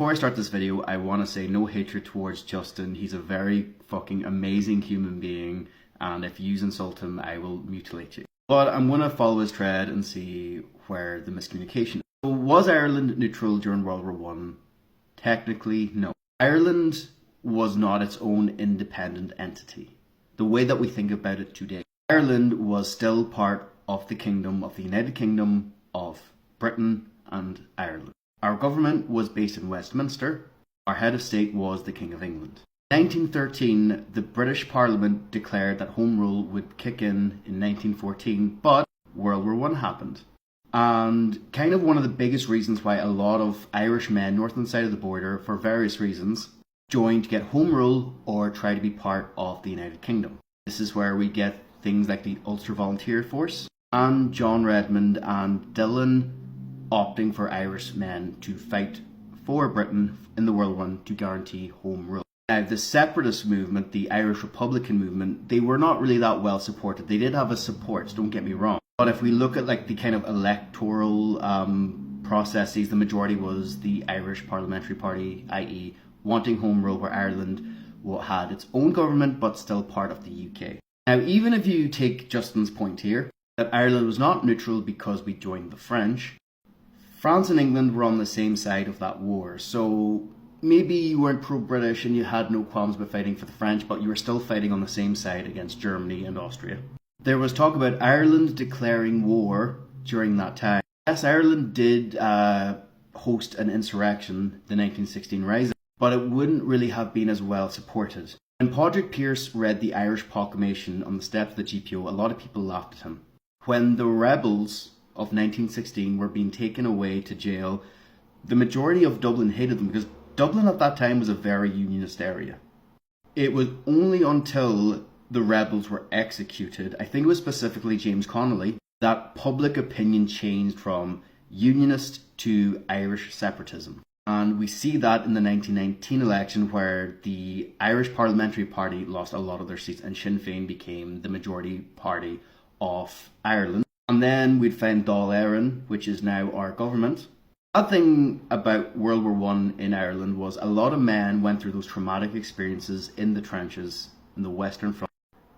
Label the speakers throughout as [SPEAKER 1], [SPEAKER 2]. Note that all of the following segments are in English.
[SPEAKER 1] Before I start this video, I want to say no hatred towards Justin. He's a very fucking amazing human being, and if you insult him, I will mutilate you. But I'm going to follow his thread and see where the miscommunication is. So was Ireland neutral during World War One? Technically, no. Ireland was not its own independent entity, the way that we think about it today. Ireland was still part of the kingdom of the United Kingdom of Britain and Ireland. Our government was based in Westminster. Our head of state was the King of England. In 1913, the British Parliament declared that Home Rule would kick in 1914, but World War One happened. And kind of one of the biggest reasons why a lot of Irish men north and south of the border, for various reasons, joined to get Home Rule or try to be part of the United Kingdom. This is where we get things like the Ulster Volunteer Force and John Redmond and Dillon opting for Irish men to fight for Britain in the World War I to guarantee Home Rule. Now, the separatist movement, the Irish Republican movement, they were not really that well supported. They did have a support, don't get me wrong. But if we look at like the kind of electoral processes, the majority was the Irish Parliamentary Party, i.e. wanting Home Rule, where Ireland had its own government but still part of the UK. Now, even if you take Justin's point here, that Ireland was not neutral because we joined the French, France and England were on the same side of that war, so maybe you weren't pro-British and you had no qualms about fighting for the French, but you were still fighting on the same side against Germany and Austria. There was talk about Ireland declaring war during that time. Yes, Ireland did host an insurrection, the 1916 Rising, but it wouldn't really have been as well supported. When Padraig Pearse read the Irish Proclamation on the steps of the GPO, a lot of people laughed at him. When the rebels of 1916 were being taken away to jail, the majority of Dublin hated them because Dublin at that time was a very unionist area. It was only until the rebels were executed, I think it was specifically James Connolly, that public opinion changed from unionist to Irish separatism. And we see that in the 1919 election, where the Irish Parliamentary Party lost a lot of their seats and Sinn Féin became the majority party of Ireland. And then we'd find Dáil Éireann, which is now our government. The thing about World War One in Ireland was a lot of men went through those traumatic experiences in the trenches in the Western Front.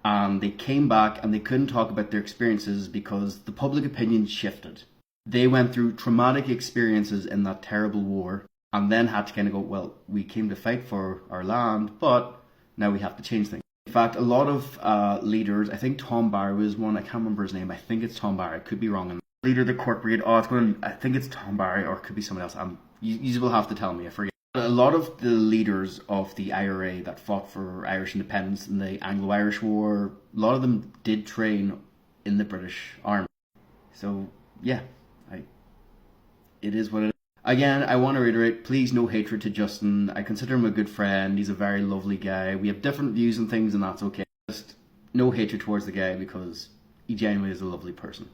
[SPEAKER 1] And they came back and they couldn't talk about their experiences because the public opinion shifted. They went through traumatic experiences in that terrible war and then had to kind of go, well, we came to fight for our land, but now we have to change things. In fact, a lot of leaders, I think Tom Barry was one, I can't remember his name, I think it's Tom Barry, I could be wrong. Leader of the Cork Brigade, I think it's Tom Barry, or it could be someone else. You will have to tell me, I forget. A lot of the leaders of the IRA that fought for Irish independence in the Anglo-Irish War, a lot of them did train in the British Army. So, yeah, it is what it is. Again, I want to reiterate, please no hatred to Justin. I consider him a good friend. He's a very lovely guy. We have different views on things and that's okay. Just no hatred towards the guy because he genuinely is a lovely person.